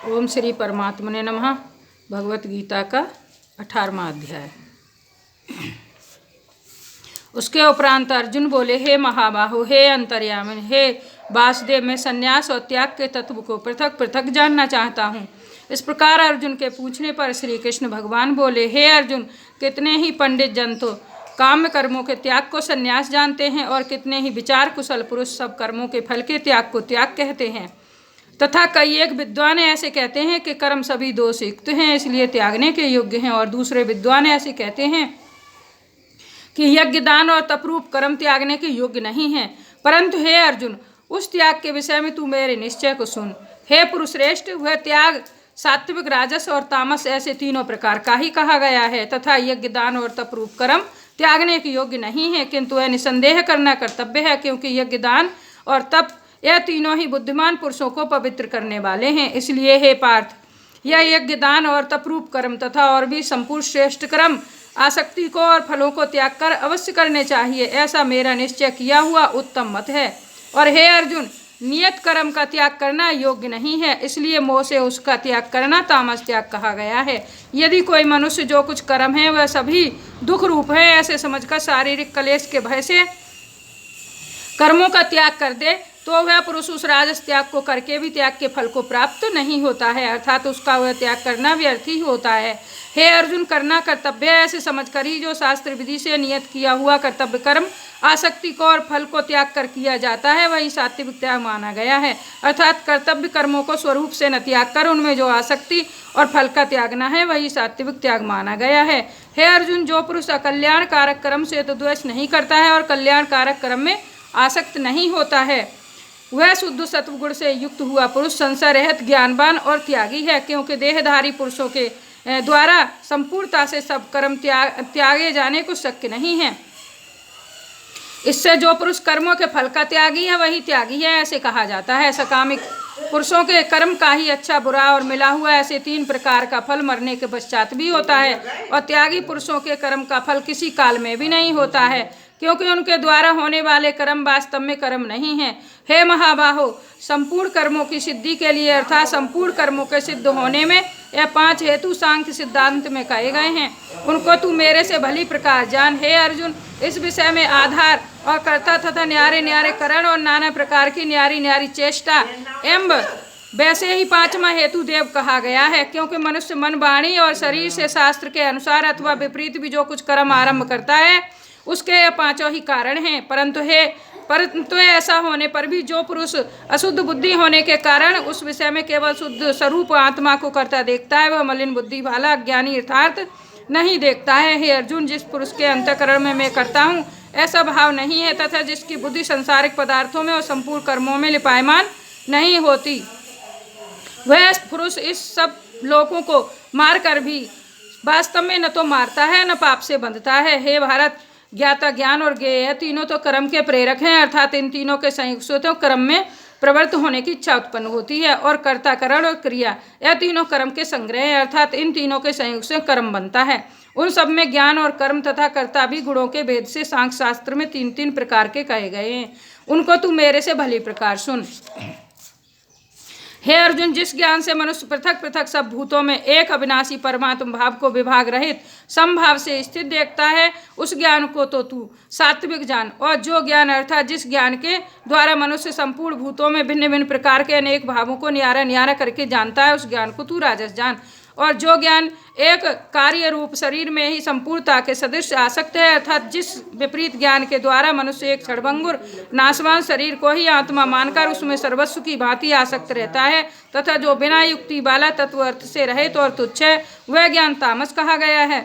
ओम श्री परमात्मने नमः। भगवत गीता का 18वां अध्याय। उसके उपरांत अर्जुन बोले, हे महाबाहो, हे अंतर्यामी, हे वासुदेव, मैं संन्यास और त्याग के तत्व को पृथक पृथक जानना चाहता हूँ। इस प्रकार अर्जुन के पूछने पर श्री कृष्ण भगवान बोले, हे अर्जुन, कितने ही पंडित जन तो काम्य कर्मों के त्याग को संन्यास जानते हैं और कितने ही विचार कुशल पुरुष सब कर्मों के फल के त्याग को त्याग कहते हैं। तथा कई एक विद्वान ऐसे कहते हैं कि कर्म सभी दोषयुक्त हैं, इसलिए त्यागने के योग्य हैं, और दूसरे विद्वान ऐसे कहते हैं कि यज्ञ दान और तपरूप कर्म त्यागने के योग्य नहीं हैं। परंतु हे अर्जुन, उस त्याग के विषय में तू मेरे निश्चय को सुन। हे पुरुषश्रेष्ठ, वह त्याग सात्विक, राजस और तामस ऐसे तीनों प्रकार का ही कहा गया है। तथा यज्ञ दान और तपरूप कर्म त्यागने के योग्य नहीं है, किंतु वह निसंदेह करना कर्तव्य है, क्योंकि यज्ञ दान और तप यह तीनों ही बुद्धिमान पुरुषों को पवित्र करने वाले हैं। इसलिए हे पार्थ, यह यज्ञ दान और तपरूप कर्म तथा और भी संपूर्ण श्रेष्ठ कर्म आसक्ति को और फलों को त्याग कर अवश्य करने चाहिए, ऐसा मेरा निश्चय किया हुआ उत्तम मत है। और हे अर्जुन, नियत कर्म का त्याग करना योग्य नहीं है, इसलिए मोह से उसका त्याग करना तामस त्याग कहा गया है। यदि कोई मनुष्य जो कुछ कर्म है वह सभी दुख रूप है ऐसे समझकर शारीरिक क्लेश के भय से कर्मों का त्याग कर दे, तो वह पुरुष उस राजस त्याग को करके भी त्याग के फल को प्राप्त नहीं होता है, अर्थात उसका वह त्याग करना व्यर्थ ही होता है। हे अर्जुन, करना कर्तव्य है ऐसे समझकर ही जो शास्त्र विधि से नियत किया हुआ कर्तव्य कर्म आसक्ति को और फल को त्याग कर किया जाता है, वही सात्विक त्याग माना गया है। अर्थात कर्तव्य कर्मों को स्वरूप से न त्याग कर उनमें जो आसक्ति और फल का त्यागना है, वही सात्विक त्याग माना गया है। हे अर्जुन, जो पुरुष अकल्याण कारक कर्म से तो द्वेष नहीं करता है और कल्याण कारक कर्म में आसक्त नहीं होता है, वह शुद्ध सत्वगुण से युक्त हुआ पुरुष संशय रहित ज्ञानवान और त्यागी है, क्योंकि देहधारी पुरुषों के द्वारा संपूर्णता से सब कर्म त्यागे जाने को शक्य नहीं है। इससे जो पुरुष कर्मों के फल का त्यागी है वही त्यागी है ऐसे कहा जाता है। सकामिक पुरुषों के कर्म का ही अच्छा बुरा और मिला हुआ ऐसे तीन प्रकार का फल मरने के पश्चात भी होता है, और त्यागी पुरुषों के कर्म का फल किसी काल में भी नहीं होता है, क्योंकि उनके द्वारा होने वाले कर्म वास्तव में कर्म नहीं है। हे महाबाहो, संपूर्ण कर्मों की सिद्धि के लिए अर्थात संपूर्ण कर्मों के सिद्ध होने में यह 5 हेतु सांख्य सिद्धांत में कहे गए हैं, उनको तू मेरे से भली प्रकार जान। हे अर्जुन, इस विषय में आधार और कर्ता तथा न्यारे न्यारे करण और नाना प्रकार की न्यारी न्यारी चेष्टा एवं वैसे ही 5वां हेतु देव कहा गया है, क्योंकि मनुष्य मन, वाणी और शरीर से शास्त्र के अनुसार अथवा विपरीत भी जो कुछ कर्म आरंभ करता है उसके यह 5 ही कारण हैं। परंतु ऐसा होने पर भी जो पुरुष अशुद्ध बुद्धि होने के कारण उस विषय में केवल शुद्ध स्वरूप आत्मा को करता देखता है, वह मलिन बुद्धि वाला अज्ञानी यथार्थ नहीं देखता है। हे अर्जुन, जिस पुरुष के अंतःकरण में मैं करता हूँ ऐसा भाव नहीं है, तथा जिसकी बुद्धि संसारिक पदार्थों में और संपूर्ण कर्मों में लिपायमान नहीं होती, वह पुरुष इस सब लोगों को मार कर भी वास्तव में न तो मारता है न पाप से बंधता है। हे भारत, ज्ञाता, ज्ञान और ज्ञेय तीनों तो कर्म के प्रेरक हैं, अर्थात इन तीनों के संयोग से तो कर्म में प्रवृत्त होने की इच्छा उत्पन्न होती है, और कर्ता, करण और क्रिया यह तीनों कर्म के संग्रह हैं, अर्थात इन तीनों के संयोग से कर्म बनता है। उन सब में ज्ञान और कर्म तथा कर्ता भी गुणों के भेद से सांख्य शास्त्र में 3 प्रकार के कहे गए हैं, उनको तू मेरे से भली प्रकार सुन। हे अर्जुन, जिस ज्ञान से मनुष्य पृथक पृथक सब भूतों में एक अविनाशी परमात्म भाव को विभाग रहित समभाव से स्थित देखता है, उस ज्ञान को तो तू सात्विक जान। और जो ज्ञान अर्थात जिस ज्ञान के द्वारा मनुष्य संपूर्ण भूतों में भिन्न भिन्न प्रकार के अनेक भावों को न्यारा न्यारा करके जानता है, उस ज्ञान को तू राजस जान। और जो ज्ञान एक कार्य रूप शरीर में ही संपूर्णता के सदृश आसक्त है, अर्थात जिस विपरीत ज्ञान के द्वारा मनुष्य एक क्षणभंगुर नाशवान शरीर को ही आत्मा मानकर उसमें सर्वस्व की भांति आसक्त रहता है, तथा जो बिना युक्ति वाला तत्व अर्थ से रहित और तुच्छ है, वह ज्ञान तामस कहा गया है।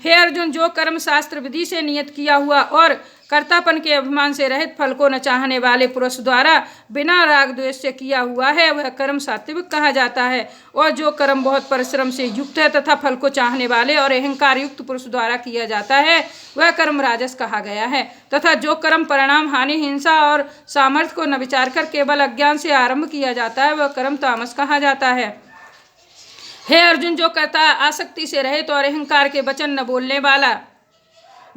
हे अर्जुन, जो कर्म शास्त्र विधि से नियत किया हुआ और कर्तापन के अभिमान से रहित फल को न चाहने वाले पुरुष द्वारा बिना राग द्वेष से किया हुआ है, वह कर्म सात्विक कहा जाता है। और जो कर्म बहुत परिश्रम से युक्त है तथा फल को चाहने वाले और अहंकार युक्त पुरुष द्वारा किया जाता है, वह कर्म राजस कहा गया है। तथा जो कर्म परिणाम, हानि, हिंसा और सामर्थ्य को न विचार कर केवल अज्ञान से आरंभ किया जाता है, वह कर्म तामस कहा जाता है। हे अर्जुन, जो कर्ता आसक्ति से रहित और अहंकार के वचन न बोलने वाला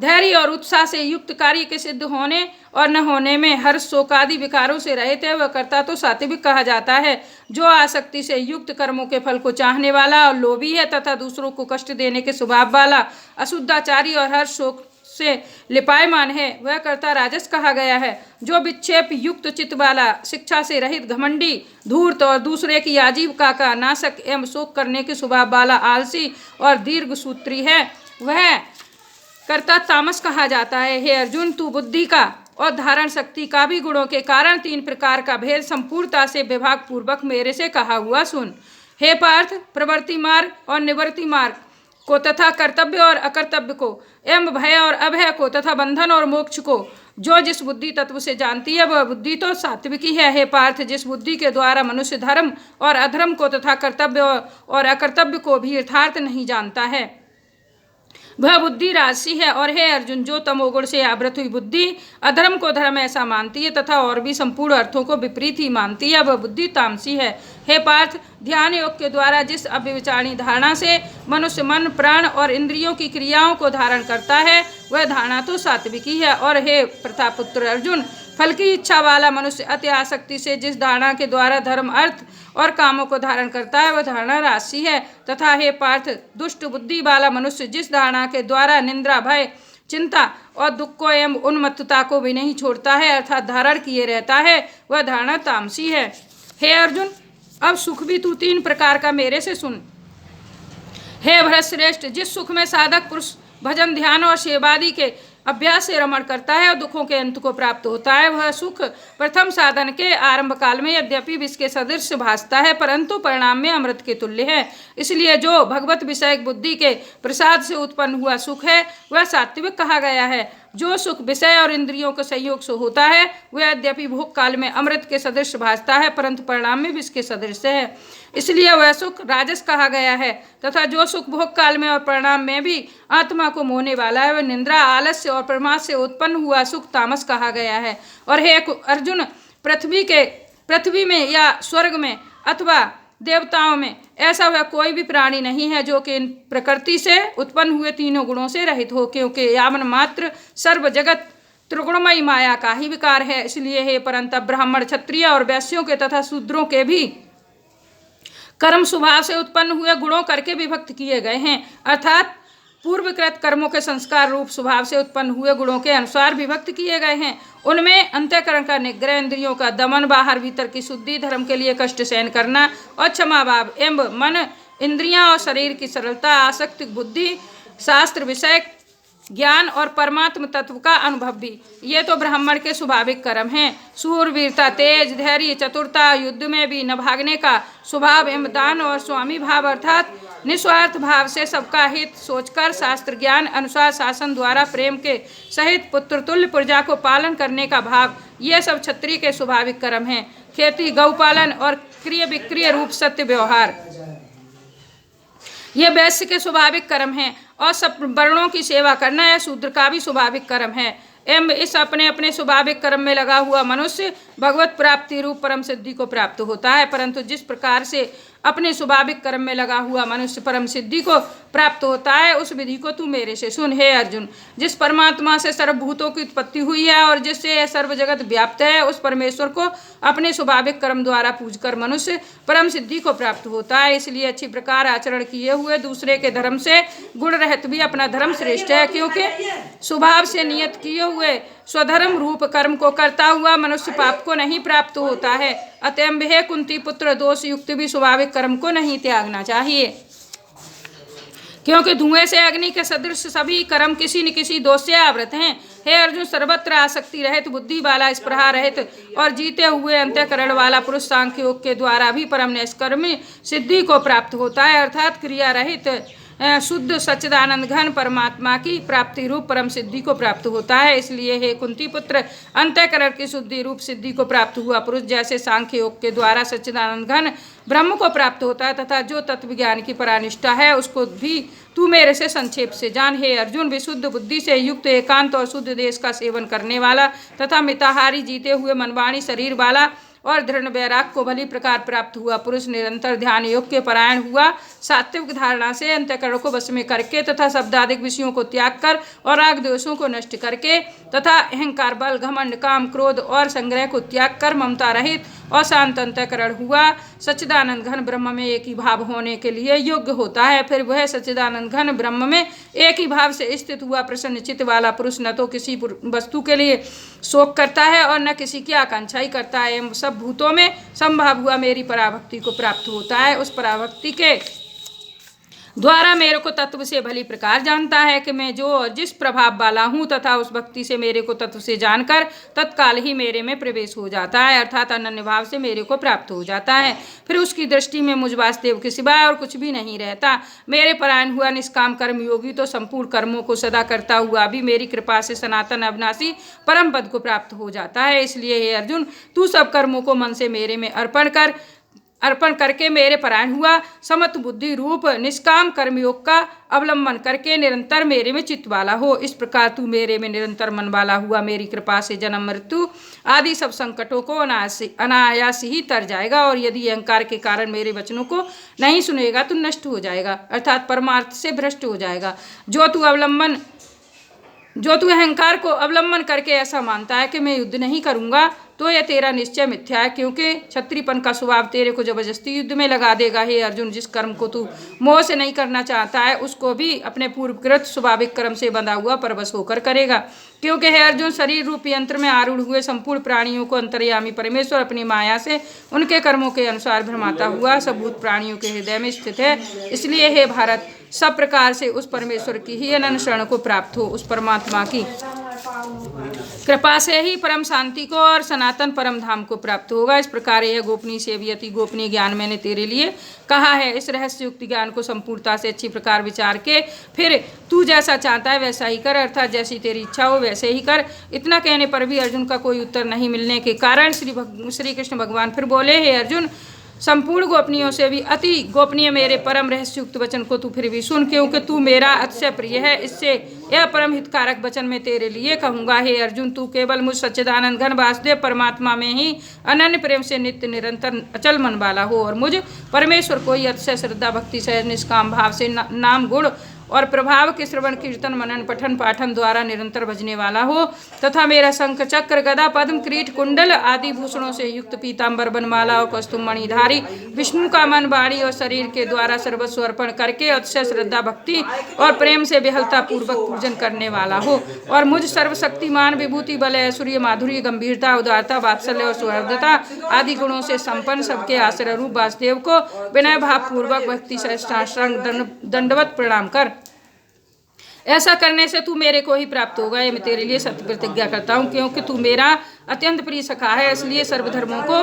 धैर्य और उत्साह से युक्त कार्य के सिद्ध होने और न होने में हर्ष शोक आदि विकारों से रहित है, वह कर्ता तो सात्विक कहा जाता है। जो आसक्ति से युक्त कर्मों के फल को चाहने वाला और लोभी है तथा दूसरों को कष्ट देने के स्वभाव वाला, अशुद्धाचारी और हर्ष शोक से लिपायमान है, वह कर्ता राजस कहा गया है। जो विक्षेप युक्त चित्त वाला, शिक्षा से रहित, घमंडी, धूर्त और दूसरे की आजीविका का नाशक एवं शोक करने के स्वभाव वाला, आलसी और दीर्घ सूत्री है, वह कर्ता तामस कहा जाता है। हे अर्जुन, तू बुद्धि का और धारण शक्ति का भी गुणों के कारण 3 प्रकार का भेद संपूर्णता से विभाग पूर्वक मेरे से कहा हुआ सुन। हे पार्थ, प्रवृत्ति मार्ग और निवृत्ति मार्ग को तथा कर्तव्य और अकर्तव्य को एवं भय और अभय को तथा बंधन और मोक्ष को जो जिस बुद्धि तत्व से जानती है, वह बुद्धि तो सात्विक ही है। हे पार्थ, जिस बुद्धि के द्वारा मनुष्य धर्म और अधर्म को तथा कर्तव्य और अकर्तव्य को भी यथार्थ नहीं जानता है, वह बुद्धि राजसी है। और हे अर्जुन, जो तमोगुण से आवृत हुई बुद्धि अधर्म को धर्म ऐसा मानती है तथा और भी संपूर्ण अर्थों को विपरीत ही मानती है, वह बुद्धि तामसी है। हे पार्थ, ध्यान योग के द्वारा जिस अव्यभिचारिणी धारणा से मनुष्य मन, प्राण और इंद्रियों की क्रियाओं को धारण करता है, वह धारणा तो सात्विक ही है। और हे प्रतापुत्र अर्जुन, फल की इच्छा वाला मनुष्य अति आसक्ति से जिस धारणा के द्वारा धर्म, अर्थ और कामों को धारण करता है, वह धारणा राजसी है। तथा हे पार्थ, दुष्ट बुद्धि वाला मनुष्य जिस धारणा के द्वारा निंद्रा, भय, चिंता और दुख को एवं उन्मत्तता को भी नहीं छोड़ता है, अर्थात धारण किए रहता है, वह धारणा तामसी है। हे अर्जुन, अब सुख भी तू 3 प्रकार का मेरे से सुन। हे भरतश्रेष्ठ, जिस सुख में साधक पुरुष भजन, ध्यान और सेवादि के अभ्यास से रमण करता है और दुखों के अंत को प्राप्त होता है, वह सुख प्रथम साधन के आरंभ काल में यद्यपि विष के सदृश भासता है, परंतु परिणाम में अमृत के तुल्य है। इसलिए जो भगवत विषयक बुद्धि के प्रसाद से उत्पन्न हुआ सुख है, वह सात्विक कहा गया है। जो सुख विषय और इंद्रियों के सहयोग से होता है, वह यद्यपि भोग काल में अमृत के सदृश भासता है, परंतु परिणाम में विष के सदृश है, इसलिए वह सुख राजस कहा गया है। तथा जो सुख भोग काल में और परिणाम में भी आत्मा को मोहने वाला है, वह निंद्रा, आलस्य और प्रमाद से उत्पन्न हुआ सुख तामस कहा गया है। और हे अर्जुन, पृथ्वी में या स्वर्ग में अथवा देवताओं में ऐसा वह कोई भी प्राणी नहीं है जो कि इन प्रकृति से उत्पन्न हुए 3 गुणों से रहित हो, क्योंकि यावन मात्र सर्व जगत त्रिगुणमयी माया का ही विकार है। इसलिए हे परंतप, ब्राह्मण, क्षत्रिय और वैश्यों के तथा शूद्रों के भी कर्म स्वभाव से उत्पन्न हुए गुणों करके विभक्त किए गए हैं, अर्थात पूर्वकृत कर्मों के संस्कार रूप स्वभाव से उत्पन्न हुए गुणों के अनुसार विभक्त किए गए हैं। उनमें अंतःकरण का निग्रह, इंद्रियों का दमन, बाहर भीतर की शुद्धि, धर्म के लिए कष्ट सहन करना और क्षमा भाव एवं मन, इंद्रियां और शरीर की सरलता, आसक्ति बुद्धि, शास्त्र विषय ज्ञान और परमात्म तत्व का अनुभव भी, ये तो ब्राह्मण के स्वाभाविक कर्म हैं। सूरवीरता, तेज, धैर्य, चतुरता, युद्ध में भी न भागने का स्वभाव एवं दान और स्वामी भाव अर्थात निस्वार्थ भाव से सबका हित सोचकर शास्त्र ज्ञान अनुसार शासन द्वारा प्रेम के सहित पुत्र तुल्य प्रजा को पालन करने का भाव, ये सब क्षत्रिय के स्वाभाविक कर्म हैं। खेती, गौपालन और क्रिय विक्रिय रूप सत्य व्यवहार, ये वैश्य के स्वाभाविक कर्म हैं। और सब वर्णों की सेवा करना यह शूद्र का भी स्वाभाविक कर्म है। एवं इस अपने अपने स्वाभाविक कर्म में लगा हुआ मनुष्य भगवत प्राप्ति रूप परम सिद्धि को प्राप्त होता है। परंतु जिस प्रकार से अपने स्वाभाविक कर्म में लगा हुआ मनुष्य परम सिद्धि को प्राप्त होता है, उस विधि को तू मेरे से सुन। हे अर्जुन, जिस परमात्मा से सर्वभूतों की उत्पत्ति हुई है और जिससे यह सर्व जगत व्याप्त है, उस परमेश्वर को अपने स्वाभाविक कर्म द्वारा पूजकर मनुष्य परम सिद्धि को प्राप्त होता है। इसलिए अच्छी प्रकार आचरण किए हुए दूसरे के धर्म से गुण रहित भी अपना धर्म श्रेष्ठ है, क्योंकि स्वभाव से नियत किए हुए स्वधर्म रूप कर्म को करता हुआ मनुष्य पाप को नहीं प्राप्त होता है। अतएव हे कुंती पुत्र, दोष युक्त भी स्वाभाविक कर्म को नहीं त्यागना चाहिए, क्योंकि धुएं से अग्नि के सदृश सभी कर्म किसी न किसी दोष से आवृत हैं। हे अर्जुन, सर्वत्र आसक्ति रहित, बुद्धि वाला, स्पृहा रहित और जीते हुए अंतःकरण वाला पुरुष सांख्य योग के द्वारा भी परम निष्कर्मी सिद्धि को प्राप्त होता है, अर्थात क्रिया रहित शुद्ध सच्चिदानंद घन परमात्मा की प्राप्ति रूप परम सिद्धि को प्राप्त होता है। इसलिए हे कुंती पुत्र, अंतःकरण की शुद्धि रूप सिद्धि को प्राप्त हुआ पुरुष जैसे सांख्य योग के द्वारा सच्चिदानंद घन ब्रह्म को प्राप्त होता है तथा जो तत्व ज्ञान की परानिष्ठा है, उसको भी तू मेरे से संक्षेप से जान। हे अर्जुन, विशुद्ध बुद्धि से युक्त, एकांत और शुद्ध देश का सेवन करने वाला तथा मिताहारी, जीते हुए मनवाणी शरीर वाला और दृढ़ वैराग्य को भली प्रकार प्राप्त हुआ पुरुष निरंतर ध्यान योग के परायण हुआ, सात्विक धारणा से अंतःकरण को वश में करके तथा शब्दादिक विषयों को त्याग कर और राग दोषों को नष्ट करके तथा अहंकार, बल, घमंड, काम, क्रोध और संग्रह को त्याग कर ममता रहित और शांत अंतःकरण हुआ, सच्चिदानंद घन ब्रह्म में एक ही भाव होने के लिए योग्य होता है। फिर वह सच्चिदानंद घन ब्रह्म में एक ही भाव से स्थित हुआ प्रसन्न चित्त वाला पुरुष न तो किसी वस्तु के लिए शोक करता है और न किसी की आकांक्षा ही करता है, एवं सब भूतों में संभाव हुआ मेरी पराभक्ति को प्राप्त होता है। उस पराभक्ति के द्वारा मेरे को तत्व से भली प्रकार जानता है कि मैं जो जिस प्रभाव वाला हूँ तथा उस भक्ति से मेरे को तत्व से जानकर तत्काल ही मेरे में प्रवेश हो जाता है, अर्थात अनन्य भाव से मेरे को प्राप्त हो जाता है। फिर उसकी दृष्टि में मुझ वासुदेव के सिवाय और कुछ भी नहीं रहता। मेरे परायण हुआ निष्काम कर्म योगी तो संपूर्ण कर्मों को सदा करता हुआ भी मेरी कृपा से सनातन अविनाशी परम पद को प्राप्त हो जाता है। इसलिए हे अर्जुन, तू सब कर्मों को मन से मेरे में अर्पण करके मेरे परायण हुआ समत्व बुद्धि रूप निष्काम कर्मयोग का अवलंबन करके निरंतर मेरे में चित्त वाला हो। इस प्रकार तू मेरे में निरंतर मन वाला हुआ मेरी कृपा से जन्म मृत्यु आदि सब संकटों को अनायास ही तर जाएगा, और यदि अहंकार के कारण मेरे वचनों को नहीं सुनेगा तो नष्ट हो जाएगा, अर्थात परमार्थ से भ्रष्ट हो जाएगा। जो तू अहंकार को अवलंबन करके ऐसा मानता है कि मैं युद्ध नहीं करूंगा, तो यह तेरा निश्चय मिथ्या है, क्योंकि क्षत्रियपन का स्वभाव तेरे को जबरदस्ती युद्ध में लगा देगा। हे अर्जुन, जिस कर्म को तू मोह से नहीं करना चाहता है उसको भी अपने पूर्वकृत स्वाभाविक कर्म से बंधा हुआ परवश होकर करेगा, क्योंकि हे अर्जुन, शरीर रूप यंत्र में आरूढ़ हुए संपूर्ण प्राणियों को अंतर्यामी परमेश्वर अपनी माया से उनके कर्मों के अनुसार भ्रमाता हुआ सबूत प्राणियों के हृदय में स्थित है। इसलिए हे भारत, सब प्रकार से उस परमेश्वर की ही अनन्य शरण को प्राप्त हो। उस परमात्मा की कृपा से ही परम शांति को और सनातन परम धाम को प्राप्त होगा। इस प्रकार यह गोपनीय से भी अति गोपनीय ज्ञान मैंने तेरे लिए कहा है। इस रहस्य युक्त ज्ञान को संपूर्णता से अच्छी प्रकार विचार के फिर तू जैसा चाहता है वैसा ही कर, अर्थात जैसी तेरी इच्छा हो वैसे ही कर। इतना कहने पर भी अर्जुन का कोई उत्तर नहीं मिलने के कारण श्री कृष्ण भगवान फिर बोले, हे अर्जुन, संपूर्ण गोपनीयों से भी अति गोपनीय मेरे परम रहस्युक्त वचन को तू फिर भी सुन, क्योंकि तू मेरा अतिशय प्रिय है। इससे यह परम हितकारक वचन मैं तेरे लिए कहूँगा। हे अर्जुन, तू केवल मुझ सच्चिदानंद घन वासुदेव परमात्मा में ही अनन्य प्रेम से नित्य निरंतर अचल मन वाला हो, और मुझ परमेश्वर को ही अतिशय श्रद्धा भक्ति से निष्काम भाव से नाम गुण और प्रभाव के श्रवण कीर्तन मनन पठन पाठन द्वारा निरंतर भजने वाला हो, तथा मेरा शंख चक्र गदा पद्म किरीट कुंडल आदि भूषणों से युक्त पीताम्बर बनमाला और कस्तुम मणिधारी विष्णु का मन वाणी और शरीर के द्वारा सर्वस्व अर्पण करके अतिशय श्रद्धा भक्ति और प्रेम से विहलता पूर्वक पूजन करने वाला हो, और मुझ सर्वशक्तिमान विभूति बल ऐश्वर्य माधुर्य गंभीरता उदारता वात्सल्य और सुहृदता आदि गुणों से संपन्न सबके आश्रय रूप वासुदेव को विनय भाव पूर्वक भक्ति से साष्टांग दंडवत प्रणाम कर। ऐसा करने से तू मेरे को ही प्राप्त होगा। ये मैं तेरे लिए सत्य प्रतिज्ञा करता हूँ, क्योंकि तू मेरा अत्यंत प्रिय सखा है। इसलिए सर्वधर्मों को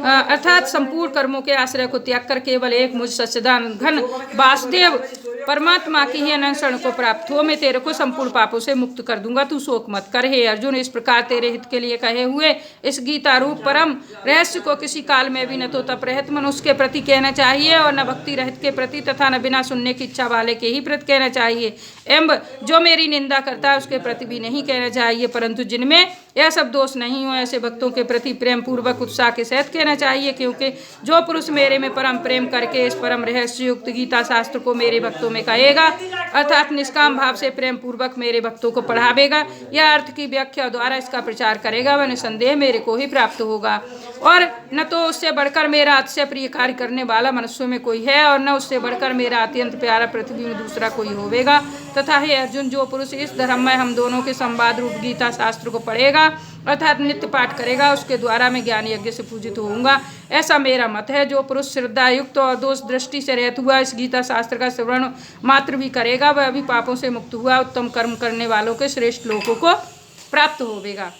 अर्थात संपूर्ण कर्मों के आश्रय को त्याग कर केवल एक मुझ सच्चिदानंद घन वासुदेव परमात्मा की ही अनंत शरण को प्राप्त हो। मैं तेरे को संपूर्ण पापों से मुक्त कर दूंगा, तू शोक मत कर। हे अर्जुन, इस प्रकार तेरे हित के लिए कहे हुए इस गीता रूप परम रहस्य को किसी काल में भी न तो तप रहित मन उसके प्रति कहना चाहिए और न भक्ति रहित के प्रति तथा न बिना सुनने की इच्छा वाले के ही प्रति कहना चाहिए, एवं जो मेरी निंदा करता है उसके प्रति भी नहीं कहना चाहिए, परंतु जिनमें यह सब दोष नहीं हो ऐसे भक्तों के प्रति प्रेम पूर्वक उत्साह के सहित कहना चाहिए, क्योंकि जो पुरुष मेरे में परम प्रेम करके इस परम रहस्य युक्त गीता शास्त्र को मेरे भक्तों में कहेगा, अर्थात निष्काम भाव से प्रेम पूर्वक मेरे भक्तों को पढ़ावेगा या अर्थ की व्याख्या द्वारा इसका प्रचार करेगा, वह निसंदेह मेरे को ही प्राप्त होगा। और न तो उससे बढ़कर मेरा अतिशय प्रिय कार्य करने वाला मनुष्यों में कोई है, और न उससे बढ़कर मेरा अत्यंत प्यारा पृथ्वी में दूसरा कोई होवेगा। तथा हे अर्जुन, जो पुरुष इस धर्म में हम दोनों के संवाद रूप गीता शास्त्र को पढ़ेगा अर्थात नित्य पाठ करेगा, उसके द्वारा मैं ज्ञान यज्ञ से पूजित होऊंगा, ऐसा मेरा मत है। जो पुरुष श्रद्धा युक्त और दोष दृष्टि से रहता हुआ इस गीता शास्त्र का श्रवण मात्र भी करेगा, वह अभी पापों से मुक्त हुआ उत्तम कर्म करने वालों के श्रेष्ठ लोकों को प्राप्त होवेगा।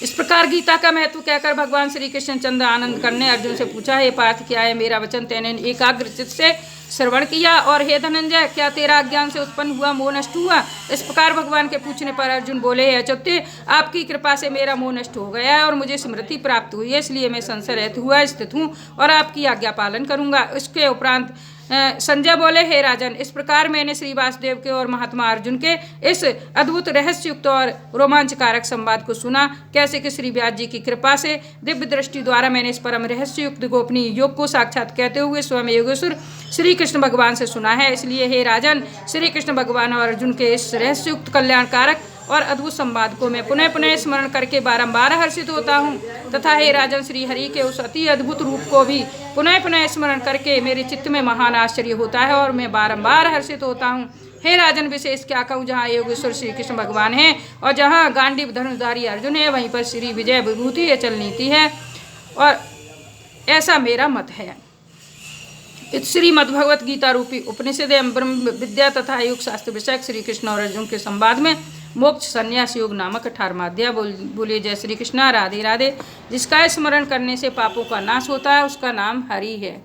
इस प्रकार गीता का महत्व कहकर भगवान श्री कृष्ण चंद्र आनंद करने अर्जुन से पूछा, हे पार्थ, क्या है मेरा वचन तेने एकाग्र चित्त से श्रवण किया, और हे धनंजय, क्या तेरा अज्ञान से उत्पन्न हुआ मोह नष्ट हुआ? इस प्रकार भगवान के पूछने पर अर्जुन बोले, हे अच्युत, आपकी कृपा से मेरा मोह नष्ट हो गया है और मुझे स्मृति प्राप्त हुई है, इसलिए मैं संशय रहते हुआ स्थित हूँ और आपकी आज्ञा पालन करूंगा। इसके उपरांत संजय बोले, हे राजन, इस प्रकार मैंने श्री वासुदेव के और महात्मा अर्जुन के इस अद्भुत रहस्ययुक्त और रोमांचकारक संवाद को सुना। कैसे कि श्री व्यास जी की कृपा से दिव्य दृष्टि द्वारा मैंने इस परम रहस्ययुक्त गोपनीय योग को साक्षात कहते हुए स्वयं योगेश्वर श्री कृष्ण भगवान से सुना है। इसलिए हे राजन, श्री कृष्ण भगवान और अर्जुन के इस रहस्ययुक्त कल्याणकारक और अद्भुत संवाद को मैं पुनः पुनः स्मरण करके बारंबार हर्षित होता हूँ तथा हे राजन, श्री हरि के उस अति अद्भुत रूप को भी पुनः पुनः स्मरण करके मेरे चित्त में महान आश्चर्य होता है और मैं बारंबार हर्षित होता हूँ। हे राजन, विशेष क्या कहूँ, जहाँ योगेश्वर श्री कृष्ण भगवान है और जहाँ गांडीव धनुधारी अर्जुन है, वहीं पर श्री विजय विभूति अचल नीति है, और ऐसा मेरा मत है। श्रीमद्भगवत गीता रूपी उपनिषद एवं ब्रह्म विद्या तथा योग शास्त्र विषयक श्री कृष्ण और अर्जुन के संवाद में मोक्ष संन्यास योग नामक 18वां अध्याय। बोलिए जय श्री कृष्णा, राधे राधे। जिसका स्मरण करने से पापों का नाश होता है उसका नाम हरि है।